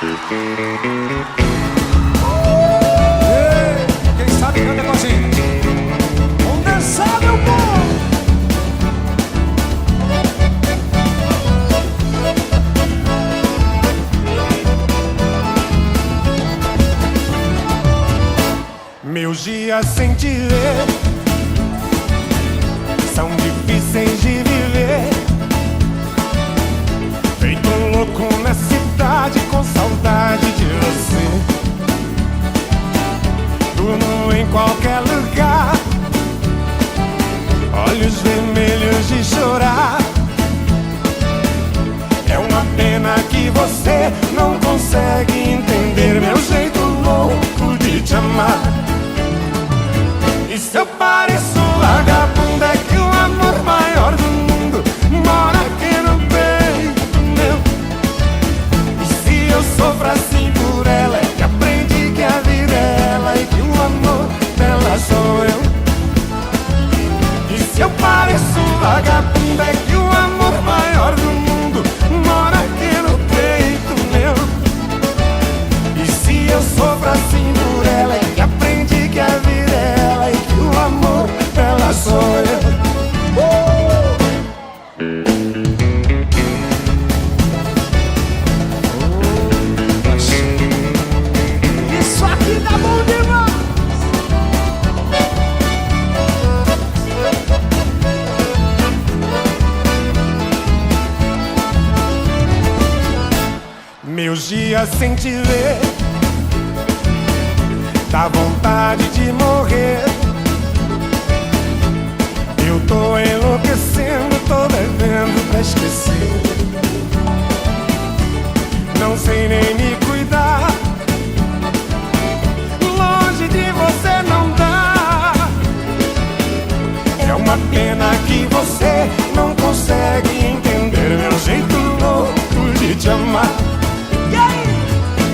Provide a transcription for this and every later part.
Quem sabe canta com a gente. Vamos dançar, meu povo. Meus dias sem te ver são difíceis de viver. Feito um louco na cidade com saudade de você. Durmo em qualquer lugar, olhos vermelhos de chorar. É uma pena que você não consegue entender meu jeito louco de te amar. E se eu pareço vagabundo, é que o amor maior do mundo mora aqui no peito meu. E se eu sofro assim por ela, é que aprendi que a vida é ela e que o amor dela sou eu. E se eu pareço vagabundo, é que o amor maior do mundo mora aqui no peito meu. E se eu sofro assim por ela, é que aprendi que a vida é ela e que o amor dela sou eu. Isso aqui tá bom demais. Meus dias sem te ver dá vontade de morrer. Eu tô enlouquecendo, tô bebendo pra esquecer. Não sei nem me cuidar, longe de você não dá. É uma pena que você não consegue entender meu jeito louco de te amar.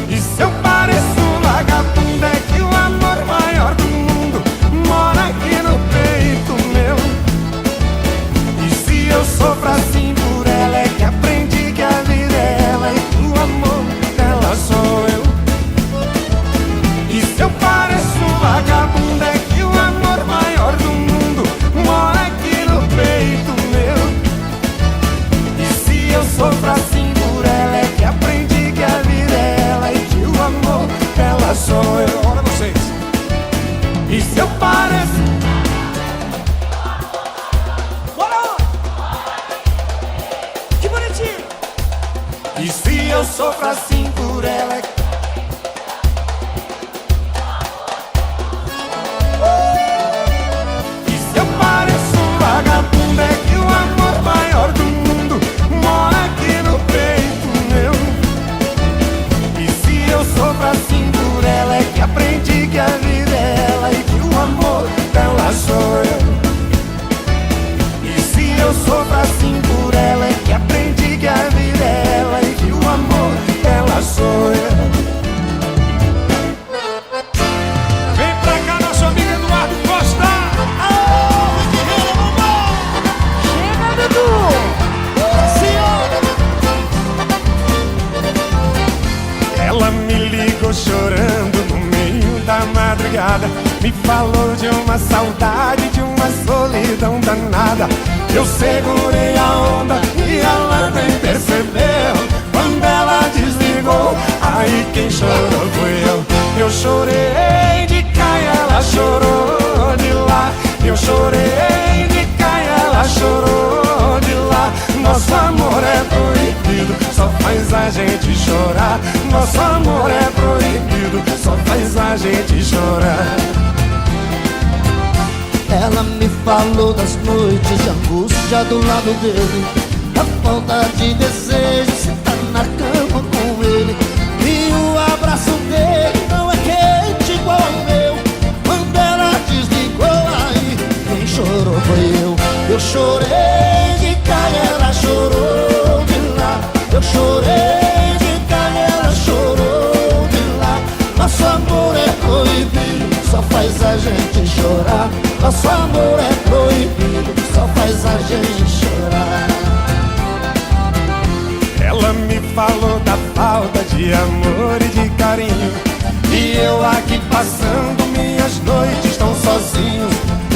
E se eu pareço vagabundo, é que o amor maior do mundo mora aqui no peito meu. E se eu sofro assim por ela, é que aprendi que a vida é ela e que o amor dela sou eu. E se eu pareço vagabundo, é que o amor maior do mundo mora aqui no peito meu. E se eu sofro assim por ela, é que aprendi que a vida é ela e que o amor dela sou eu. Olha vocês. E se eu pareço... Bora! Que bonitinho! E se eu sofro assim por ela, é que... E se eu pareço vagabundo, é que o amor maior do mundo mora aqui no peito meu. E se eu sofro assim por ela, é que aprendi que a vida é ela e que o amor dela sou eu. E se eu sofro assim por ela, é que aprendi que a vida é ela e que o amor dela sou eu. Vem pra cá, nosso amigo Eduardo Costa. Chega, Dudu. Ela me ligou chorando no meio da madrugada. Me falou de uma saudade, de uma solidão danada. Eu segurei a onda e ela nem percebeu. Quando ela desligou, aí quem chorou foi eu. Eu chorei de cá e ela chorou de lá. Eu chorei de cá e ela chorou de lá. Nosso amor é proibido, só faz a gente chorar. Nosso amor é proibido, só faz a gente chorar. Ela me falou das noites de angústia do lado dele, da falta de desejo, sentar na cama com ele. E o abraço dele não é quente igual ao meu. Quando ela desligou, aí quem chorou foi eu. Eu chorei de cá e ela chorou de lá. Eu chorei de cá e ela chorou de lá. Nosso amor é proibido, só faz a gente chorar. Nosso amor é proibido, só faz a gente chorar. Ela me falou da passando minhas noites tão sozinho.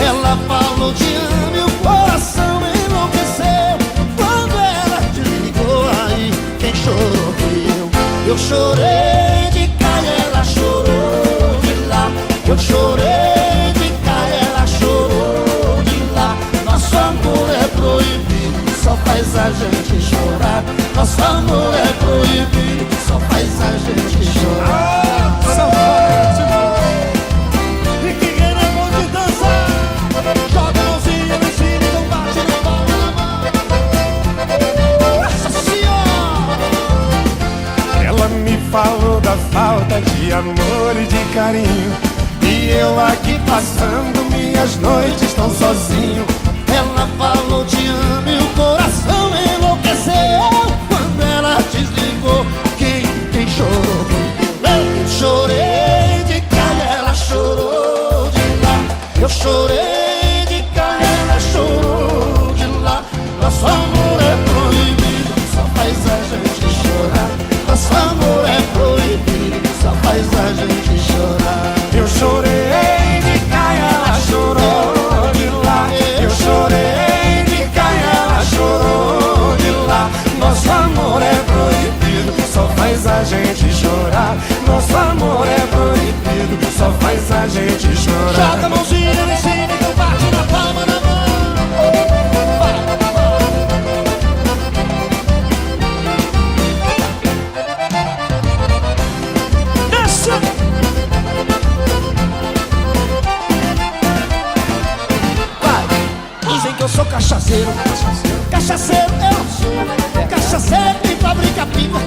Ela falou te amo e o coração enlouqueceu. Quando ela desligou, aí quem chorou fui eu. Eu chorei de cá e ela chorou de lá. Eu chorei de cá e ela chorou de lá. Nosso amor é proibido, só faz a gente chorar. Nosso amor é proibido, só faz a gente chorar. Rick Renner é bom de dançar. Joga a mãozinha no cima e não bate na palma da mão. Nossa Senhora! Ela me falou da falta de amor e de carinho, e eu aqui passando minhas noites tão sozinho. Ela falou te amo e o coração enlouqueceu. Quando ela desligou, quem chorou foi eu. Eu chorei de cá e ela chorou de lá. Eu chorei de cá e ela chorou de lá. Nosso amor é proibido, só faz a gente chorar. Nosso amor é proibido, só faz a gente chorar. Eu chorei de cá e ela chorou de lá. Eu chorei de cá e ela chorou de lá. Nosso amor é proibido, só faz a gente chorar. Nosso amor é proibido, só faz a gente chorar. Joga a mãozinha no cima e não bate na palma da mão. Desce! Vai! Dizem que eu sou cachaceiro. Cachaceiro eu não sou. Cachaceiro quem fabrica pinga,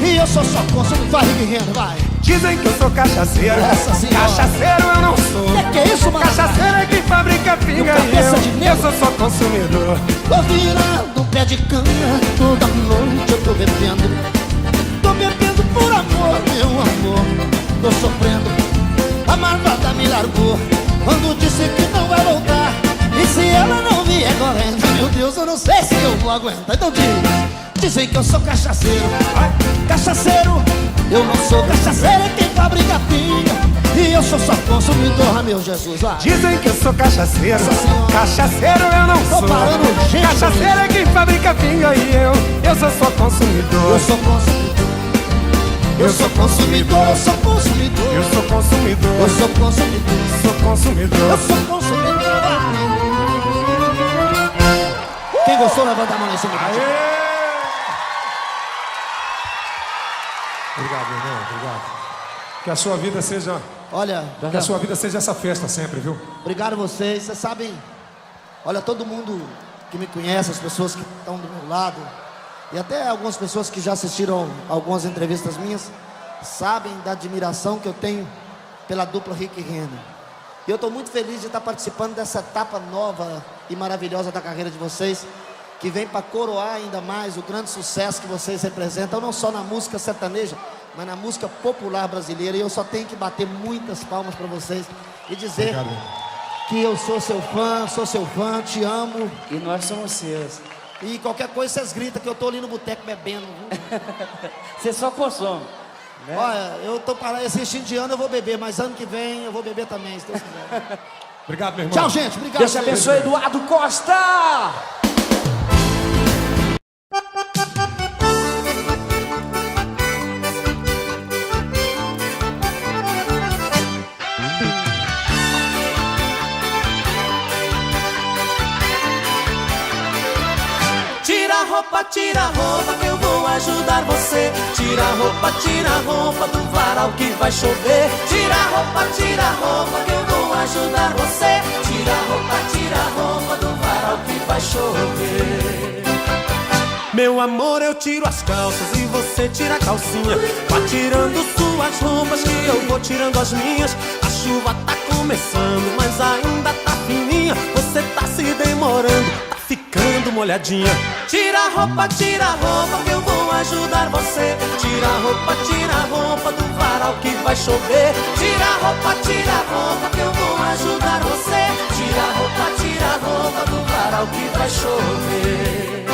e eu sou só consumo. Vai, Rick Renner, vai! Dizem que eu sou cachaceiro. Essa senhora. Cachaceiro eu não sou. Que é isso, mano? Cachaceiro é quem fabrica pinga, No cabeça de e eu negro. sou só consumidor. Tô virando pé de cana, toda noite eu tô bebendo. Tô bebendo por amor, meu amor. Tô sofrendo, a malvada me largou quando disse que não vai voltar. E se ela não vier correndo, meu Deus, eu não sei se eu vou aguentar. Então dizem que eu sou cachaceiro. Cachaceiro, eu não sou cachaceiro, é quem fabrica pinga, e eu sou só consumidor, ah, meu Jesus, vai. Dizem que eu sou cachaceiro. Nossa Senhora. Cachaceiro eu não Tô sou. parando, gente, Cachaceiro é quem fabrica pinga, e eu sou só consumidor. Eu sou consumidor. Eu sou consumidor, eu sou consumidor. Eu sou consumidor. Eu sou consumidor. Sou consumidor. Eu sou consumidor. Quem gostou, levanta a mão em cima. Obrigado, irmão, obrigado. Que a sua vida seja, Olha, que a sua vida seja essa festa sempre, viu? obrigado a vocês. Vocês sabem, olha, todo mundo que me conhece, as pessoas que estão do meu lado, e até algumas pessoas que já assistiram algumas entrevistas minhas, sabem da admiração que eu tenho pela dupla Rick Renner. E eu estou muito feliz de estar participando dessa etapa nova e maravilhosa da carreira de vocês, que vem para coroar ainda mais o grande sucesso que vocês representam, não só na música sertaneja, mas na música popular brasileira. E eu só tenho que bater muitas palmas para vocês e dizer Obrigado. que eu sou seu fã, te amo. E nós somos seus. E qualquer coisa vocês gritam que eu tô ali no boteco bebendo, viu? Você só consome. Né? Olha, eu tô parado, esse de ano eu vou beber, mas ano que vem eu vou beber também, se Deus quiser. Obrigado, meu irmão. Tchau, gente. Obrigado. Deus te abençoe, Eduardo Costa! Tira a roupa que eu vou ajudar você. Tira a roupa do varal que vai chover. Tira a roupa que eu vou ajudar você. Tira a roupa do varal que vai chover. Meu amor, eu tiro as calças e você tira a calcinha. Vá tirando suas roupas que eu vou tirando as minhas. A chuva tá começando, mas ainda tá fininha. Você tá se demorando, tá ficando molhadinha. Tira a roupa que eu vou ajudar você. Tira a roupa do varal que vai chover. Tira a roupa que eu vou ajudar você. Tira a roupa do varal que vai chover.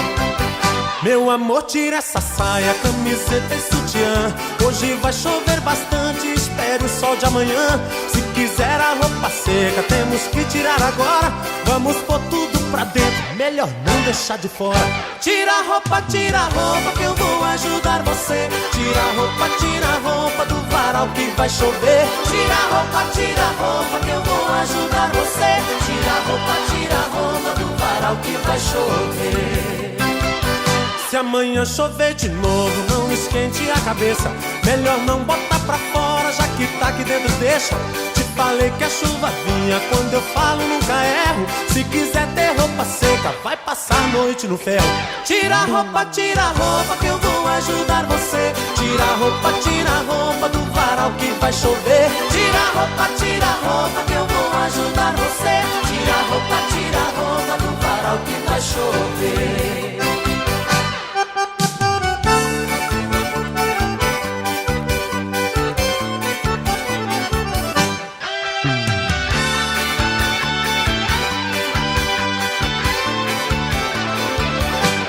Meu amor, tira essa saia, camiseta e sutiã. Hoje vai chover bastante, espere o sol de amanhã. Se quiser a roupa seca, temos que tirar agora. Vamos pôr tudo pra dentro, melhor não deixar de fora. Tira a roupa que eu vou ajudar você. Tira a roupa do varal que vai chover. Tira a roupa que eu vou ajudar você. Tira a roupa do varal que vai chover. Se amanhã chover de novo, não esquente a cabeça. Melhor não botar pra fora, já que tá aqui dentro deixa. Te falei que a chuva vinha, quando eu falo nunca erro. Se quiser ter roupa seca, vai passar a noite no ferro. Tira a roupa que eu vou ajudar você. Tira a roupa do varal que vai chover. Tira a roupa que eu vou ajudar você. Tira a roupa do varal que vai chover.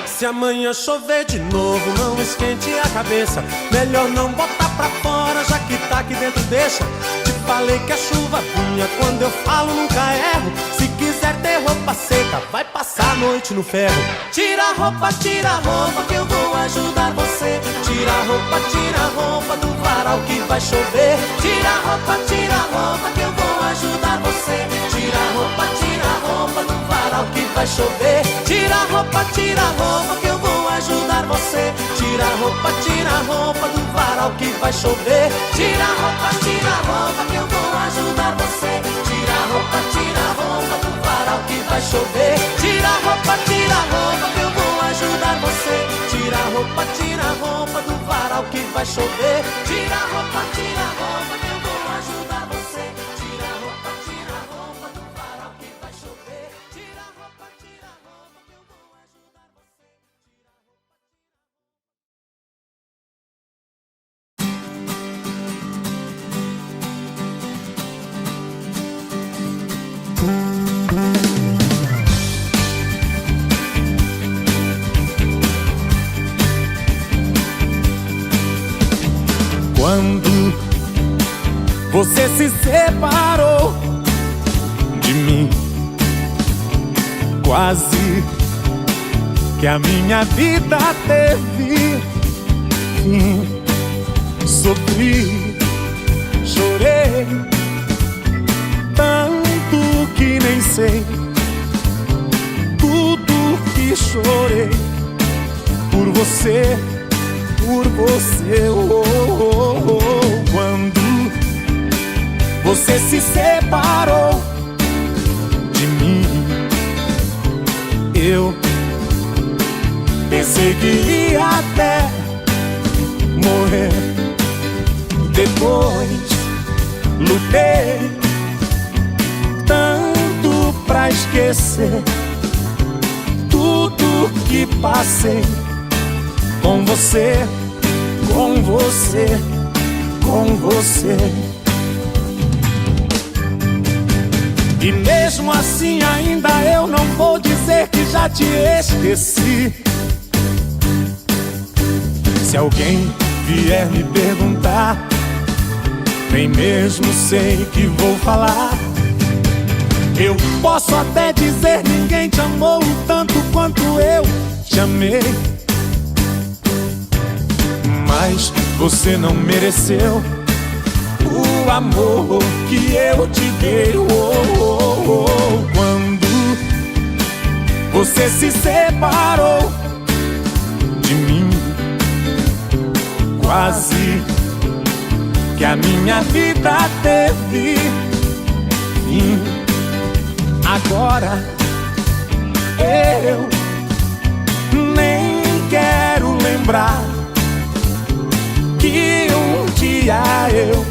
Se amanhã chover de novo, não esquente a cabeça. Melhor não botar pra fora, já que tá aqui dentro deixa. Te falei que a chuva vinha, quando eu falo nunca erro. Se quiser ter roupa seca, vai passar a noite no ferro. Tira a roupa que eu vou ajudar você. Tira a roupa do varal que vai chover. Tira a roupa que eu vou ajudar você. Tira a roupa do varal que vai chover. Tira a roupa que eu vou ajudar você. Tira a roupa do varal que vai chover. Tira a roupa que eu vou ajudar você. Tira a roupa do varal que vai chover. Tira a roupa que eu vou ajudar você. Tira a roupa do varal que vai chover. Tira a roupa que eu vou ajudar você. Tira a roupa do varal que vai chover. Tira a roupa que eu vou ajudar você. Quando você se separou de mim, quase que a minha vida teve fim. Sofri, chorei, tanto que nem sei tudo que chorei por você. Por você, oh, oh, oh. Quando você se separou de mim, eu pensei que ia até morrer. Depois lutei tanto pra esquecer tudo que passei com você, com você, com você. E mesmo assim ainda eu não vou dizer que já te esqueci. Se alguém vier me perguntar, nem mesmo sei que vou falar. Eu posso até dizer ninguém te amou tanto quanto eu te amei. Mas você não mereceu o amor que eu te dei. Oh, oh, oh. Quando você se separou de mim, quase que a minha vida teve fim. Agora eu nem quero lembrar que um dia eu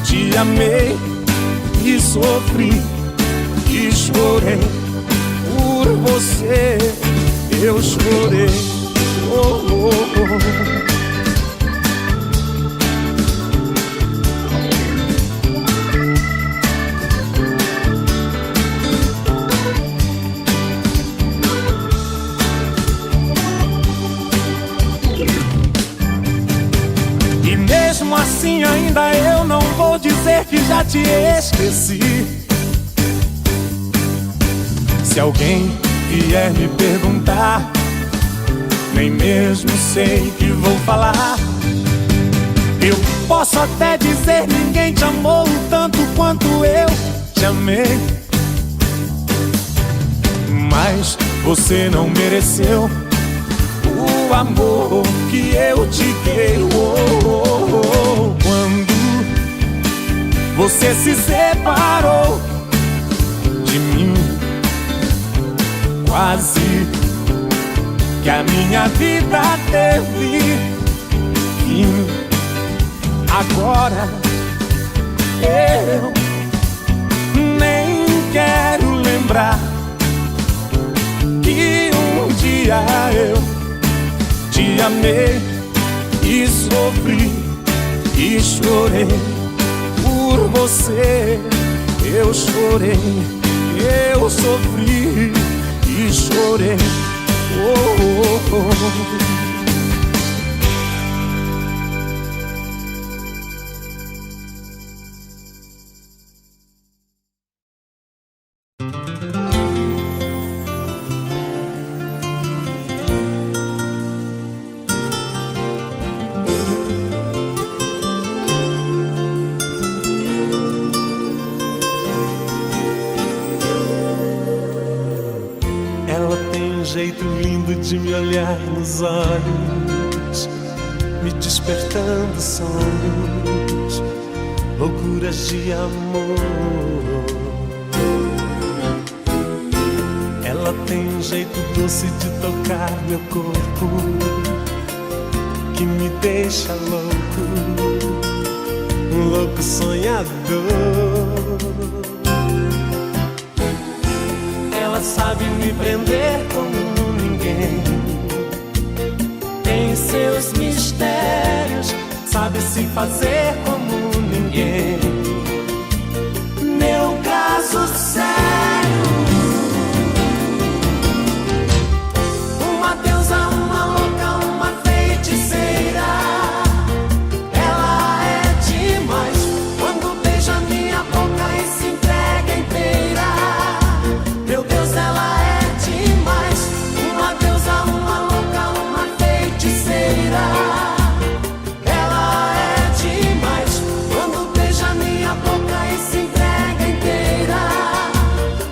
te amei e sofri e chorei por você. Eu chorei, oh, oh, oh. mesmo assim ainda eu não vou dizer que já te esqueci. Se alguém vier me perguntar, nem mesmo sei que vou falar. Eu posso até dizer ninguém te amou tanto quanto eu te amei, mas você não mereceu o amor que eu te dei. Quando você se separou de mim, quase que a minha vida teve fim. Agora eu nem quero lembrar que um dia eu te amei e sofri e chorei por você. Eu chorei, eu sofri e chorei. Oh, oh, oh. Jeito lindo de me olhar nos olhos, me despertando sonhos, loucuras de amor. Ela tem um jeito doce de tocar meu corpo, que me deixa louco, um louco sonhador. Ela sabe me prender como ninguém, tem seus mistérios, sabe se fazer como ninguém. Meu caso sério, uma deusa, uma louca, uma feiticeira. Ela é demais quando beija minha boca e se entrega inteira. Meu Deus, ela é demais, uma deusa, uma louca, uma feiticeira. Ela é demais quando beija minha boca e se entrega inteira.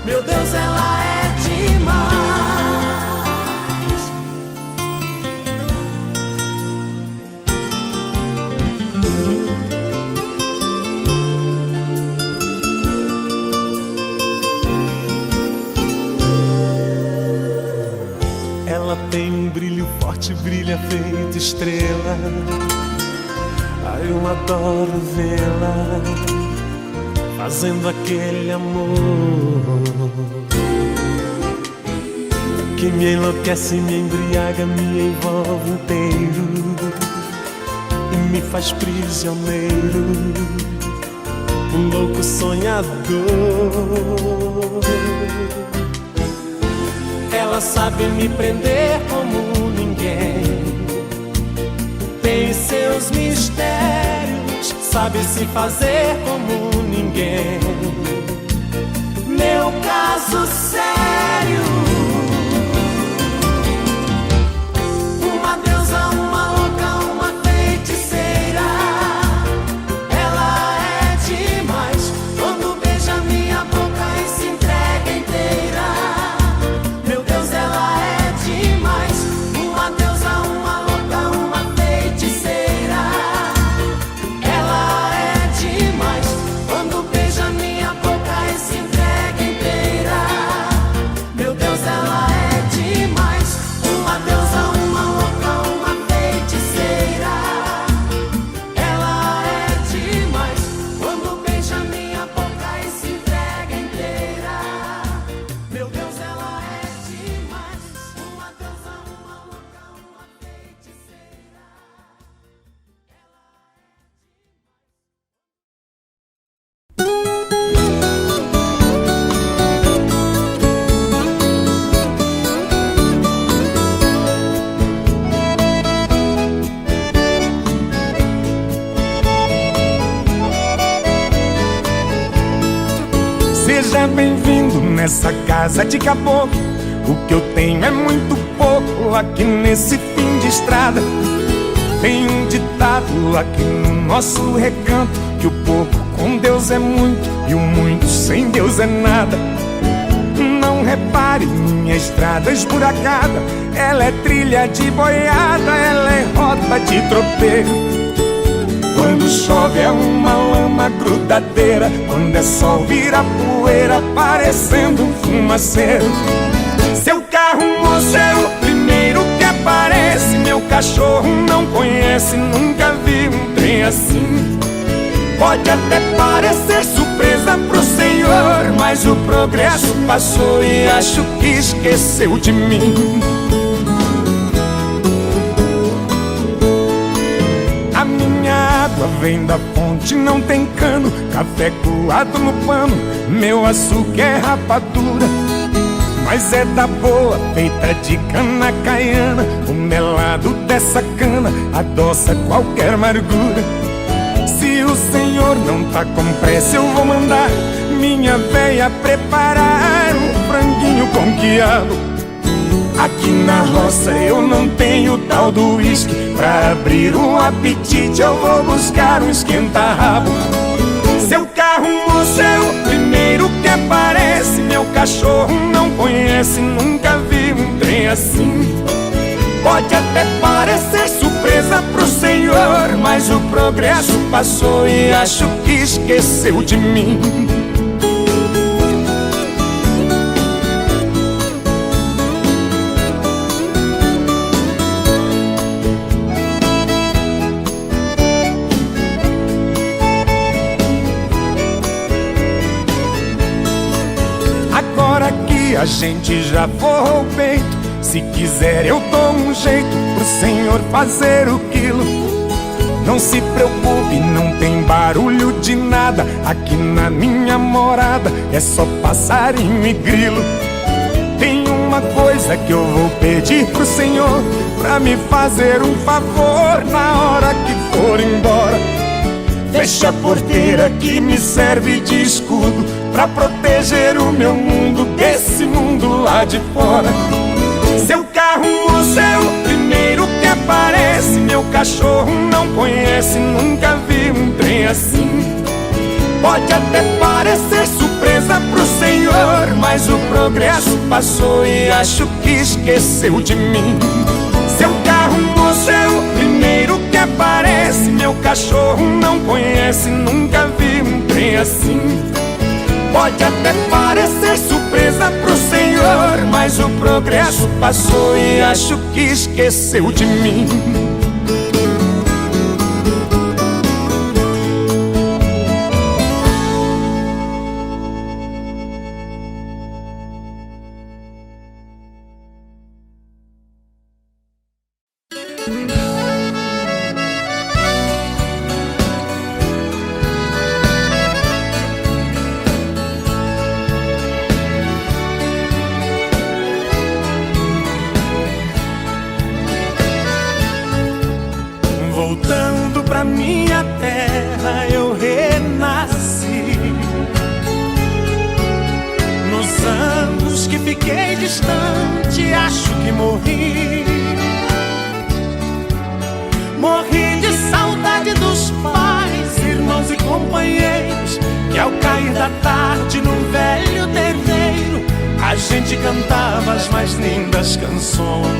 Meu Deus, ela é demais. Ela tem um brilho forte, brilha feito estrela. Ai, eu adoro vê-la fazendo aquele amor que me enlouquece, me embriaga, me envolve inteiro e me faz prisioneiro, um louco sonhador. Ela sabe me prender como ninguém, tem seus mistérios, sabe se fazer como ninguém. Meu caso sério, uma deusa, uma louca, uma feiticeira. Ela é demais quando beija minha boca e se entrega inteira. Meu Deus, ela é demais, uma deusa, uma louca, uma feiticeira. Ela é demais quando beija minha boca e se entrega inteira. Meu Deus, Seja bem-vindo nessa casa de caboclo. O que eu tenho é muito pouco aqui nesse fim de estrada. Tem um ditado aqui no nosso recanto, que o pouco com Deus é muito e o muito sem Deus é nada. Não repare minha estrada esburacada, ela é trilha de boiada, ela é rota de tropeiro. Quando chove é uma lama grudadeira, quando é sol vira poeira, parecendo um fumaceiro. Seu carro, moço, é o primeiro que aparece. Meu cachorro não conhece, nunca vi um trem assim. Pode até parecer surpresa pro senhor, mas o progresso passou e acho que esqueceu de mim. A minha água vem da fonte, não tem cano, café coado no pano, meu açúcar é rapadura, mas é da boa, feita de cana caiana. O melado dessa cana adoça qualquer amargura. Se o senhor não tá com pressa, eu vou mandar minha véia preparar um franguinho com quiabo. Aqui na roça eu não tenho tal do uísque, pra abrir um apetite eu vou buscar um esquenta-rabo. Seu carro, moço, é o primeiro que aparece. Meu cachorro não conhece, nunca vi um trem assim. Pode até parecer surpresa pro senhor, mas o progresso passou e acho que esqueceu de mim. Agora que a gente já forrou o peito, se quiser eu dou um jeito pro senhor fazer o quilo. Não se preocupe, não tem barulho de nada. Aqui na minha morada é só passarinho e grilo. Tem uma coisa que eu vou pedir pro senhor, pra me fazer um favor na hora que for embora. Fecha a porteira que me serve de escudo, pra proteger o meu mundo desse mundo lá de fora. Seu carro, moço, é o primeiro que aparece. Meu cachorro não conhece, nunca vi um trem assim. Pode até parecer surpresa pro senhor, mas o progresso passou e acho que esqueceu de mim. Seu carro, moço, é o primeiro que aparece. Meu cachorro não conhece, nunca vi um trem assim. Pode até parecer surpresa pro senhor, mas o progresso passou e acho que esqueceu de mim. Voltando pra minha terra eu renasci. Nos anos que fiquei distante acho que morri. Morri de saudade dos pais, irmãos e companheiros, que ao cair da tarde no velho terreiro a gente cantava as mais lindas canções.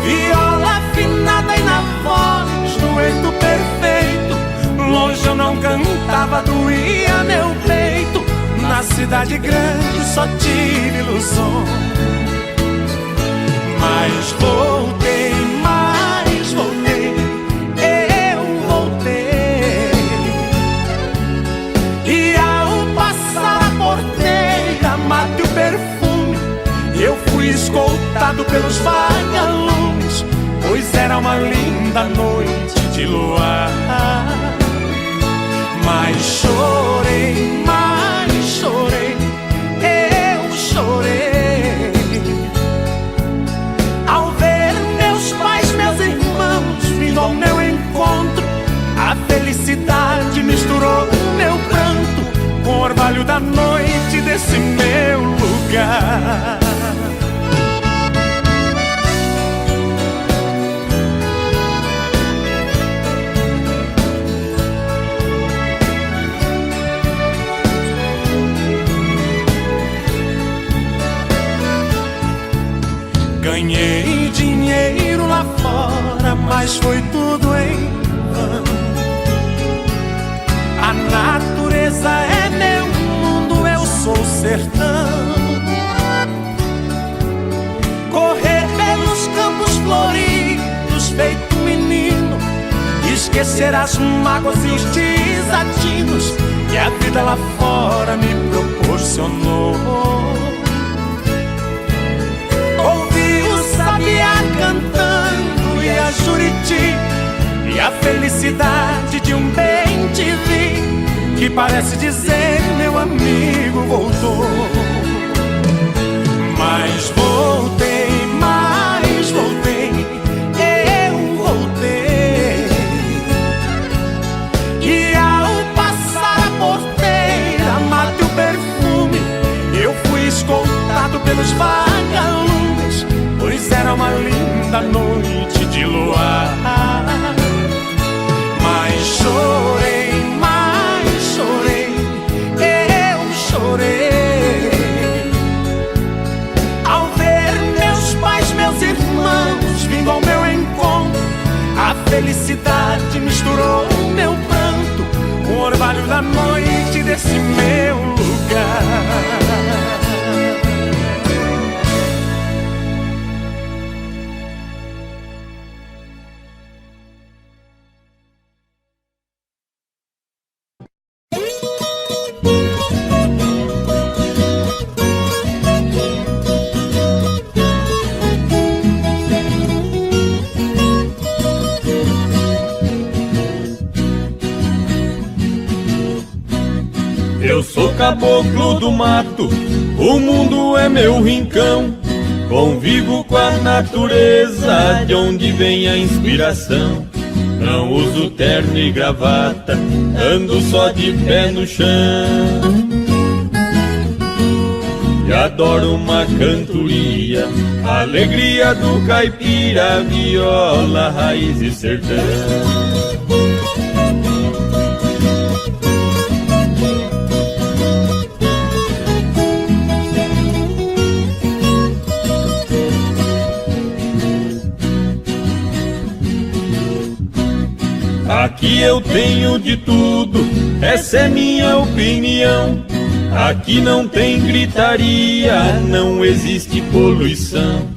Viola afinada e na voz, dueto perfeito. Longe eu não cantava, doía meu peito. Na cidade grande só tive ilusões. Mas voltei, eu voltei. E ao passar a porteira, mate o perfume, eu fui escoltado pelos vagalumes, pois era uma linda noite de luar. Mas chorei, eu chorei ao ver meus pais, meus irmãos vindo ao meu encontro. A felicidade misturou meu pranto desse meu lugar. Ganhei dinheiro lá fora, mas foi tudo em vão. A natureza é meu mundo, eu sou o sertão. Correr pelos campos floridos, feito menino, esquecer as mágoas e os desatinos que a vida lá fora me proporcionou. Cantando e a Juriti e a felicidade de um bem-te-vi que parece dizer meu amigo voltou. Mas voltei, eu voltei. E ao passar a porteira, matei o perfume, eu fui escoltado pelos vagalumes, pois era uma linda noite de luar. Mas chorei, eu chorei ao ver meus pais, meus irmãos vindo ao meu encontro. A felicidade misturou meu pranto com o orvalho da noite desse meu lugar. Eu sou caboclo do mato, o mundo é meu rincão. Convivo com a natureza, de onde vem a inspiração. Não uso terno e gravata, ando só de pé no chão. E adoro uma cantoria, a alegria do caipira, viola, raiz e sertão. Aqui eu tenho de tudo, essa é minha opinião. Aqui não tem gritaria, não existe poluição.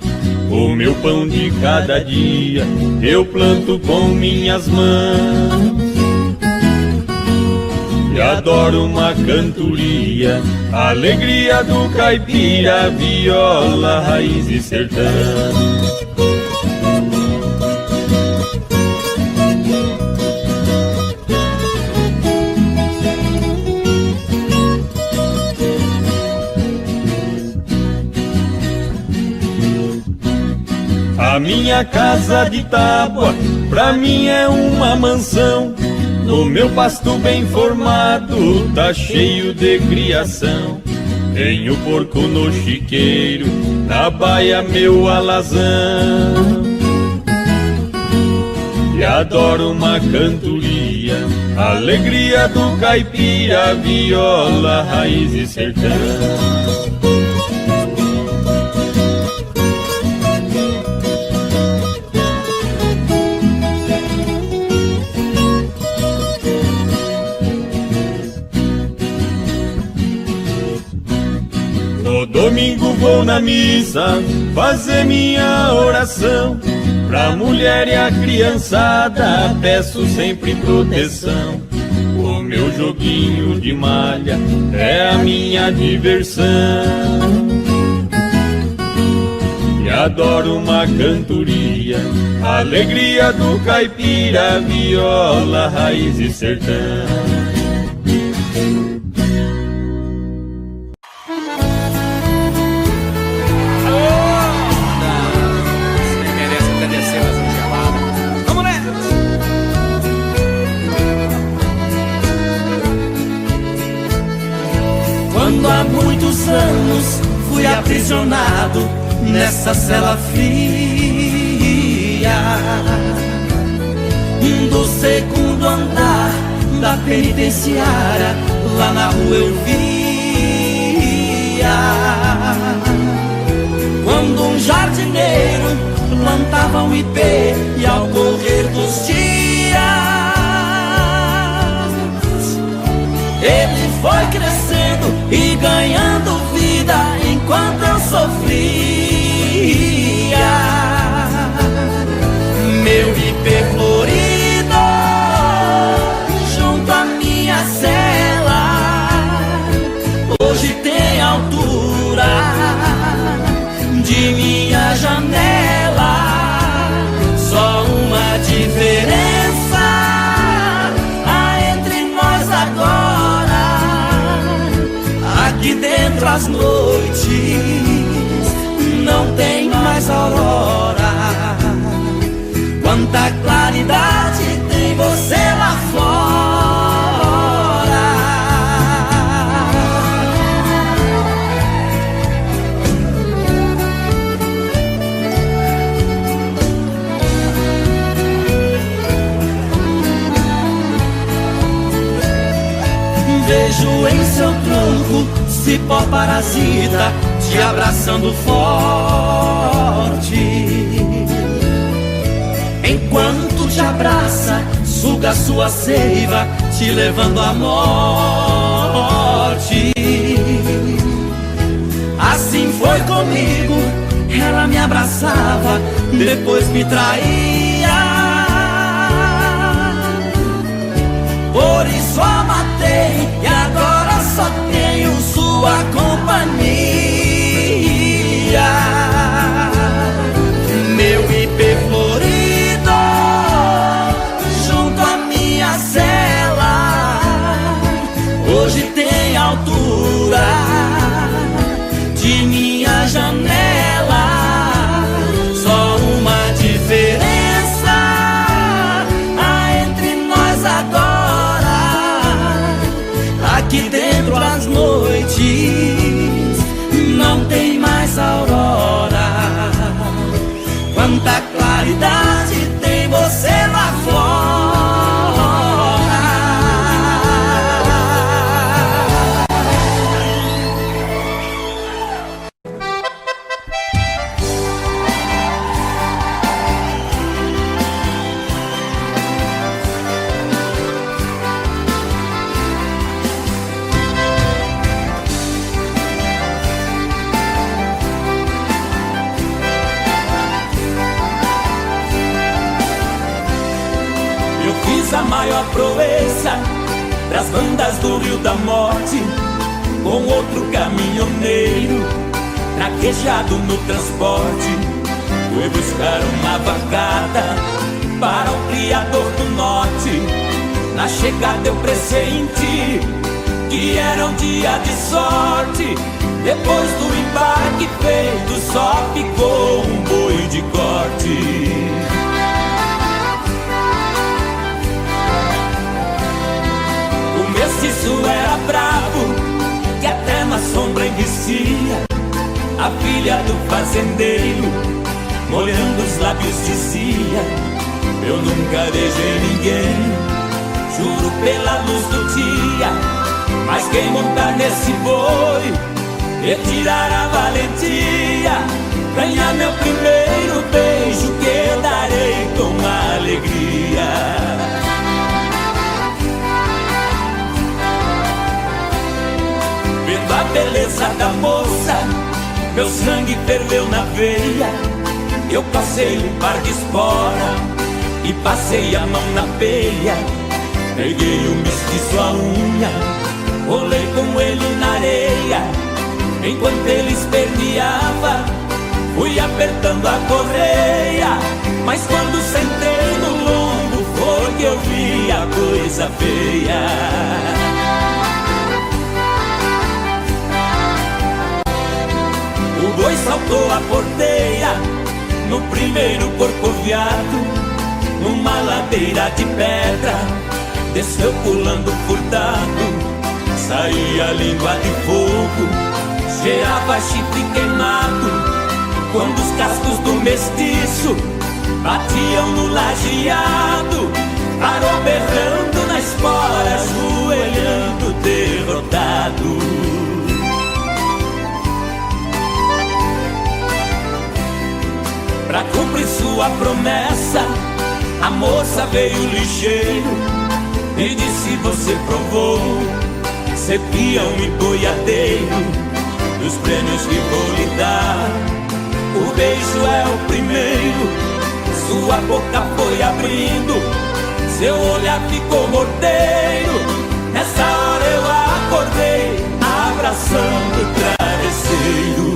O meu pão de cada dia eu planto com minhas mãos. E adoro uma cantoria, a alegria do caipira, viola, raiz e sertão. A minha casa de tábua, pra mim é uma mansão. No meu pasto bem formado, tá cheio de criação. Tenho porco no chiqueiro, na baia meu alazão. E adoro uma cantoria, a alegria do caipira, viola, raiz e sertão. Domingo vou na missa fazer minha oração. Pra mulher e a criançada peço sempre proteção. O meu joguinho de malha é a minha diversão. E adoro uma cantoria, a alegria do caipira, viola, raiz e sertão. tantos anos fui aprisionado nessa cela fria do segundo andar da penitenciária. Lá na rua eu via quando um jardineiro plantava um ipê, e ao correr dos dias ele foi crescendo e ganhando vida enquanto eu sofria. Meu ipê florido junto à minha cela hoje tem altura de minha janela. Só uma diferença há entre nós agora: aqui dentro as noites não tem mais aurora. Quanta claridade tem você lá fora. Vejo em seu tronco cipó parasita te abraçando forte. Enquanto te abraça, suga sua seiva, te levando à morte. Assim foi comigo, ela me abraçava, depois me traía. Por isso a matei e agora só tenho sua companhia. Meu ipê florido junto à minha cela hoje tem altura de minha janela. Só uma diferença há entre nós agora: aqui dentro as noites não tem mais aurora. Quanta claridade tem você lá fora. A maior proeza das bandas do Rio da Morte, com outro caminhoneiro traquejado no transporte. Fui buscar uma vacada para o criador do norte. Na chegada eu pressenti que era um dia de sorte. Depois do embarque feito só ficou um boi de corte. Isso era bravo, que até na sombra enricia. A filha do fazendeiro, molhando os lábios, dizia: eu nunca beijei ninguém, juro pela luz do dia. Mas quem montar nesse boi, retirar a valentia, ganhar meu primeiro beijo, que eu darei com alegria. Vendo a beleza da moça, meu sangue ferveu na veia. Eu passei um par de espora e passei a mão na peia. Peguei o mestiço à unha, rolei com ele na areia. Enquanto ele esperneava, fui apertando a correia. Mas quando sentei no lombo, foi que eu vi a coisa feia. O boi saltou a porteira no primeiro corcoviado, numa ladeira de pedra, desceu pulando furtado. Saía a língua de fogo, cheirava chifre queimado, quando os cascos do mestiço batiam no lajeado. Parou berrando na espora, ajoelhando derrotado. Pra cumprir sua promessa, a moça veio ligeiro e disse: você provou ser peão e boiadeiro, dos prêmios que vou lhe dar, o beijo é o primeiro. Sua boca foi abrindo, seu olhar ficou morteiro. Nessa hora eu acordei, abraçando o travesseiro.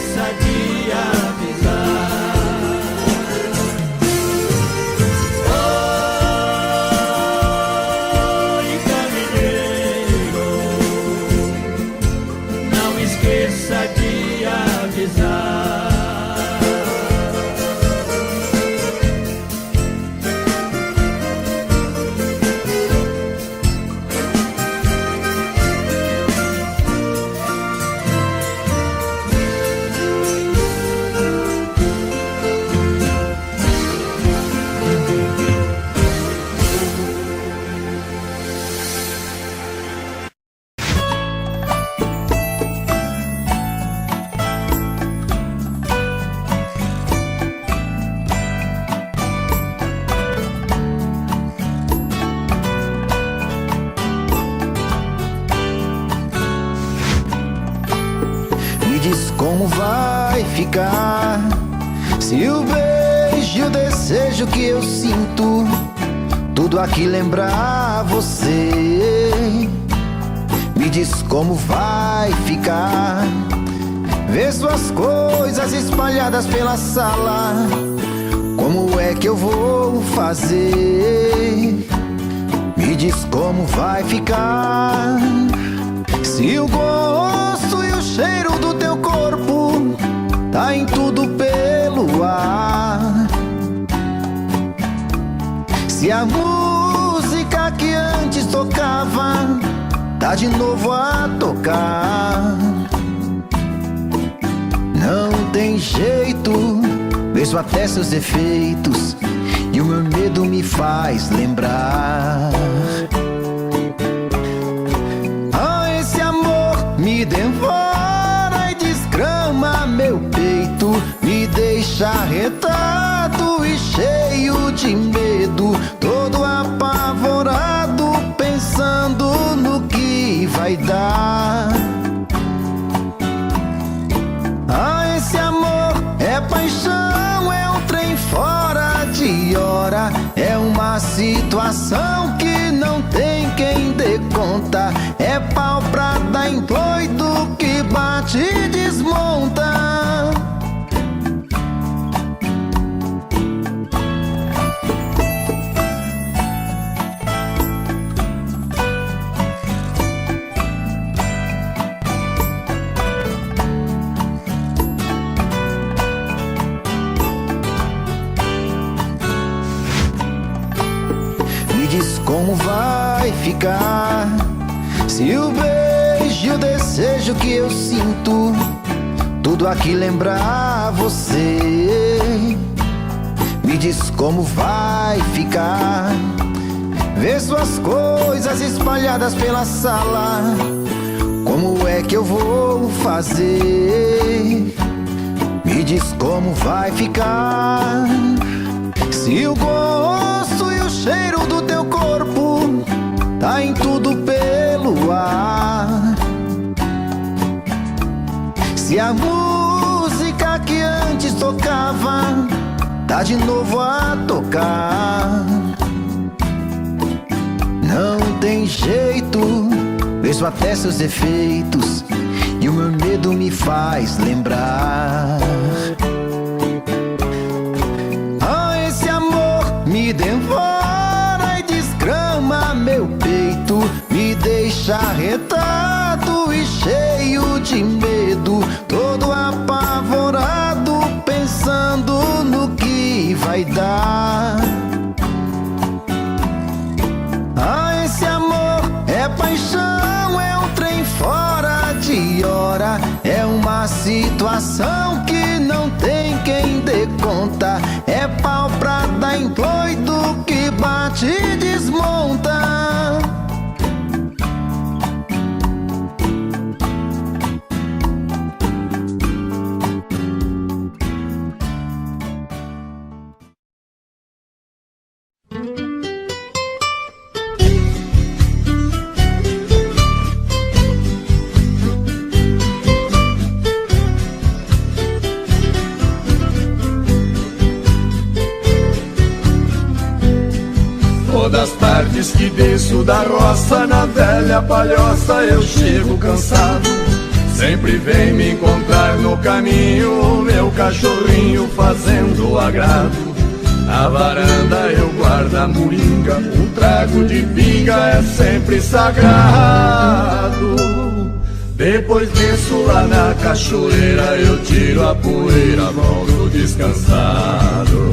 esqueça de avisar. Oi, caminheiro, não esqueça de avisar. Como vai ficar se o beijo e o desejo que eu sinto tudo aqui lembrar você? Me diz como vai ficar ver suas coisas espalhadas pela sala. Como é que eu vou fazer? Me diz como vai ficar se o gosto e o cheiro do teu corpo tá em tudo pelo ar. Se a música que antes tocava tá de novo a tocar. Não tem jeito, vejo até seus defeitos e o meu medo me faz lembrar. Esse amor me devora e desgrama meu peito, me deixa arretado e cheio de medo, todo apavorado, pensando no que vai dar. Esse amor é paixão, é um trem fora de hora, é uma situação que não tem quem dê conta, é pau pra dar em doido que bate e desmonta. Como vai ficar se o beijo e o desejo que eu sinto tudo aqui lembrar você? Me diz como vai ficar ver suas coisas espalhadas pela sala. Como é que eu vou fazer? Me diz como vai ficar se o gosto e o cheiro do teu corpo tá em tudo pelo ar. Se a música que antes tocava tá de novo a tocar. Não tem jeito, vejo até seus defeitos e o meu medo me faz lembrar. Esse amor me devora e desgrama meu peito, me deixa arretado e cheio de medo, todo apavorado, pensando no que vai dar. Esse amor é paixão, é um trem fora de hora, é uma situação que não tem quem dê conta, é pau pra dar em doido que bate e desmonta. Das tardes que desço da roça, na velha palhoça eu chego cansado. sempre vem me encontrar no caminho, meu cachorrinho fazendo agrado. Na varanda eu guardo a moringa, um trago de pinga é sempre sagrado. Depois desço lá na cachoeira, eu tiro a poeira, volto descansado.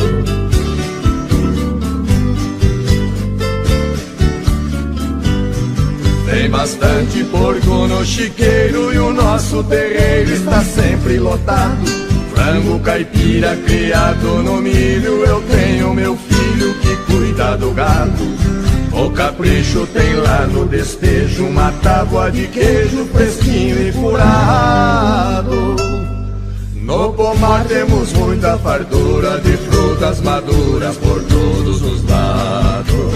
Tem bastante porco no chiqueiro e o nosso terreiro está sempre lotado. Frango caipira criado no milho, eu tenho meu filho que cuida do gado. O capricho tem lá no despejo uma tábua de queijo fresquinho e furado. No pomar temos muita fartura de frutas maduras por todos os lados.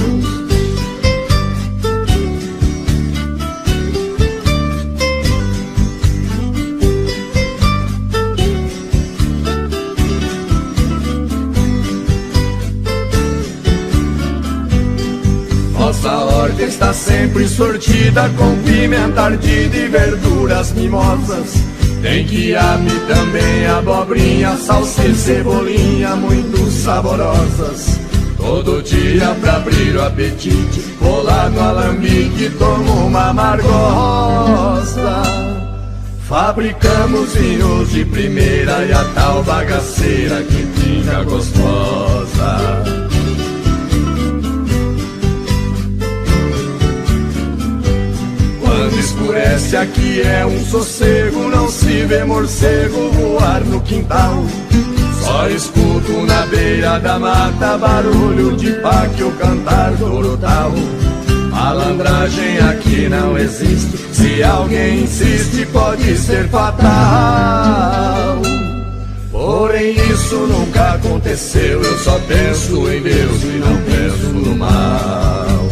Nossa horta está sempre sortida com pimenta ardida e verduras mimosas. Tem quiabo também, abobrinha, salsa e cebolinha muito saborosas. Todo dia pra abrir o apetite, vou lá no alambique e tomo uma amargosa. Fabricamos vinhos de primeira e a tal bagaceira que fica gostosa. Quando escurece aqui é um sossego, não se vê morcego voar no quintal. Só escuto na beira da mata barulho de páquio cantar total. Malandragem aqui não existe, se alguém insiste pode ser fatal. Porém isso nunca aconteceu, eu só penso em Deus e não penso no mal.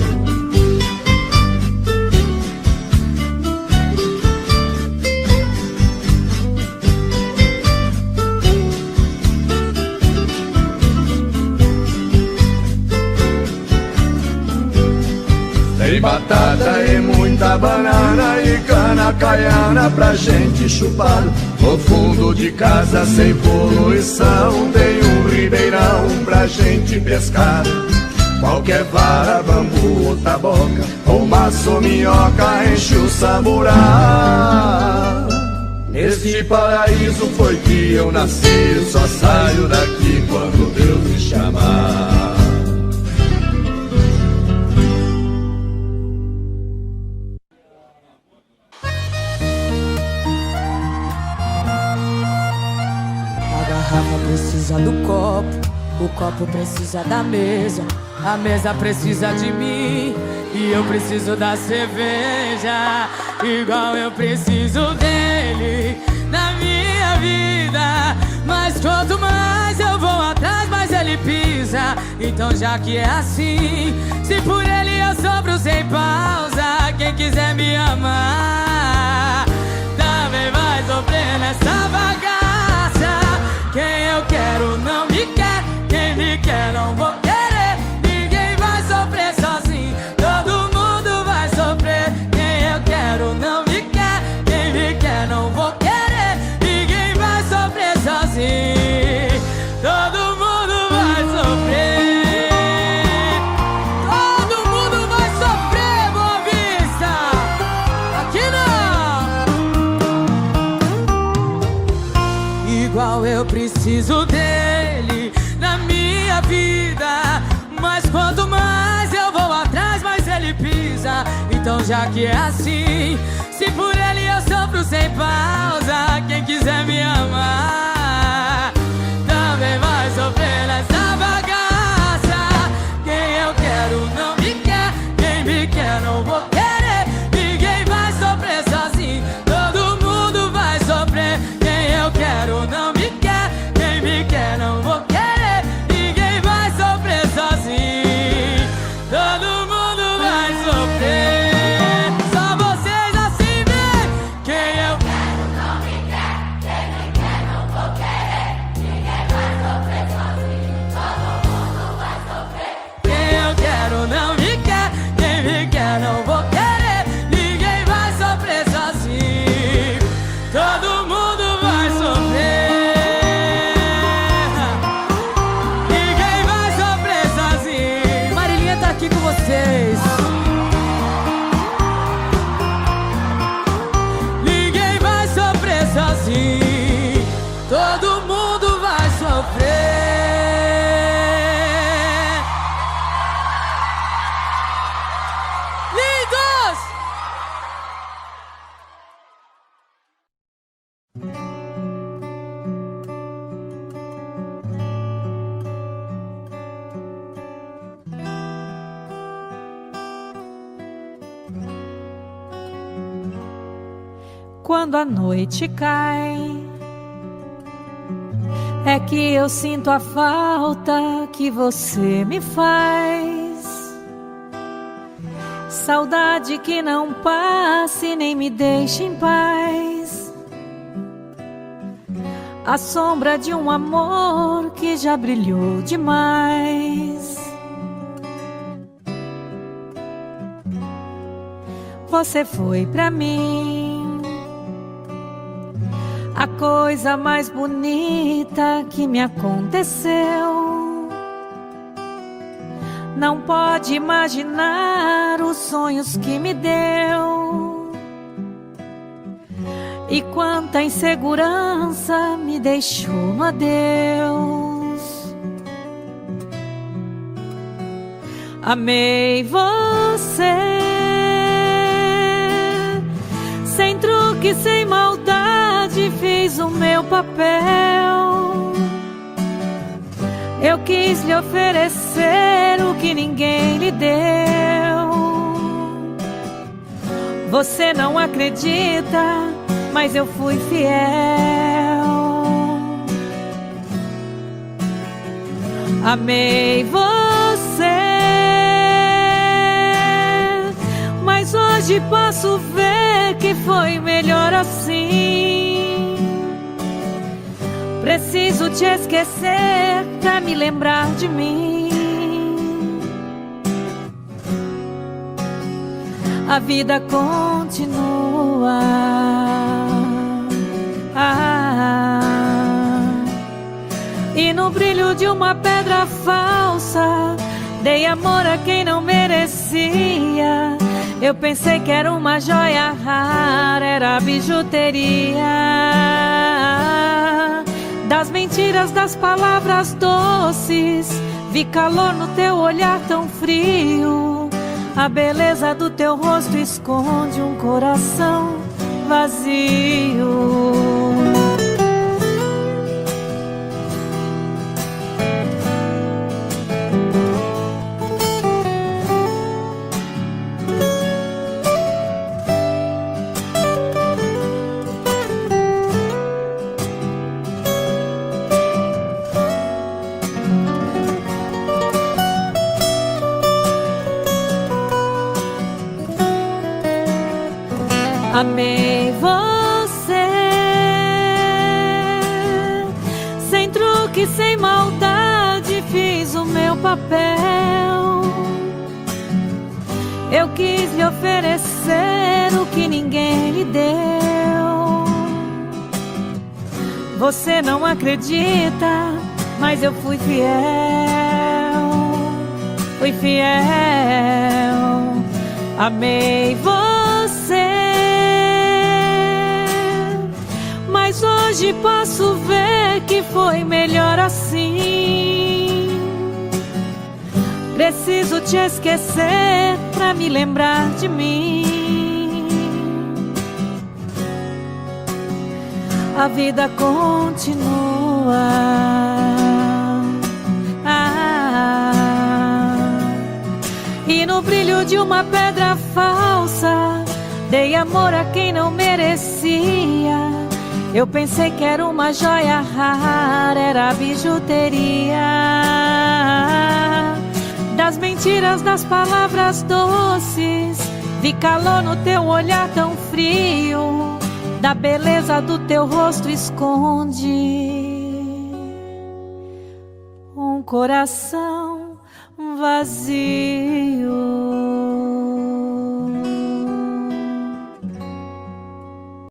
Tem batata e muita banana e cana caiana pra gente chupar. No fundo de casa sem poluição tem um ribeirão pra gente pescar. Qualquer vara, bambu ou taboca, ou maço ou minhoca enche o samburá. Neste paraíso foi que eu nasci, eu só saio daqui quando Deus me chamar. Precisa do copo, o copo precisa da mesa, a mesa precisa de mim e eu preciso da cerveja, igual eu preciso dele na minha vida. Mas quanto mais eu vou atrás, mais ele pisa. Então já que é assim, se por ele eu sobro sem pausa, quem quiser me amar também vai sofrer nessa bagaça. Quem eu quero não me quer, quem me quer não vou querer. Ninguém vai sofrer sozinho, todo mundo vai sofrer. Quem eu quero não me quer, quem me quer não vou querer. Ninguém vai sofrer sozinho, todo mundo vai sofrer. Todo mundo vai sofrer, Boa Vista. Aqui não. Igual eu preciso dele na minha vida, mas quanto mais eu vou atrás, mais ele pisa. Então já que é assim, se por ele eu sofro sem pausa, quem quiser me amar também vai sofrer nessa bagaça. Quem eu quero não me quer, quem me quer não vou querer. Ninguém vai sofrer sozinho, todo mundo vai sofrer. Quem eu quero não me quer, quem me quer não vou querer. Ninguém vai sofrer sozinho, todo mundo vai sofrer. Só vocês assim vê. Quem eu quero não me quer, quando a noite cai, é que eu sinto a falta que você me faz. Saudade que não passe nem me deixe em paz. A sombra de um amor que já brilhou demais. Você foi pra mim a coisa mais bonita que me aconteceu. Não pode imaginar os sonhos que me deu. E quanta insegurança me deixou no adeus. Amei você, sem truque, sem maldade, fiz o meu papel. Eu quis lhe oferecer o que ninguém lhe deu. Você não acredita, mas eu fui fiel. Amei você, mas hoje posso ver que foi melhor assim. Preciso te esquecer pra me lembrar de mim. A vida continua. E no brilho de uma pedra falsa, dei amor a quem não merecia. Eu pensei que era uma joia rara, era bijuteria. Das mentiras, das palavras doces, vi calor no teu olhar tão frio. A beleza do teu rosto esconde um coração vazio. Amei você, sem truque, sem maldade, fiz o meu papel. Eu quis lhe oferecer o que ninguém lhe deu. Você não acredita, mas eu fui fiel. Fui fiel. Amei você, mas hoje posso ver que foi melhor assim. Preciso te esquecer pra me lembrar de mim. A vida continua. E no brilho de uma pedra falsa, dei amor a quem não merecia. Eu pensei que era uma joia rara, era bijuteria. Das mentiras, das palavras doces, vi calor no teu olhar tão frio. Da beleza do teu rosto esconde um coração vazio.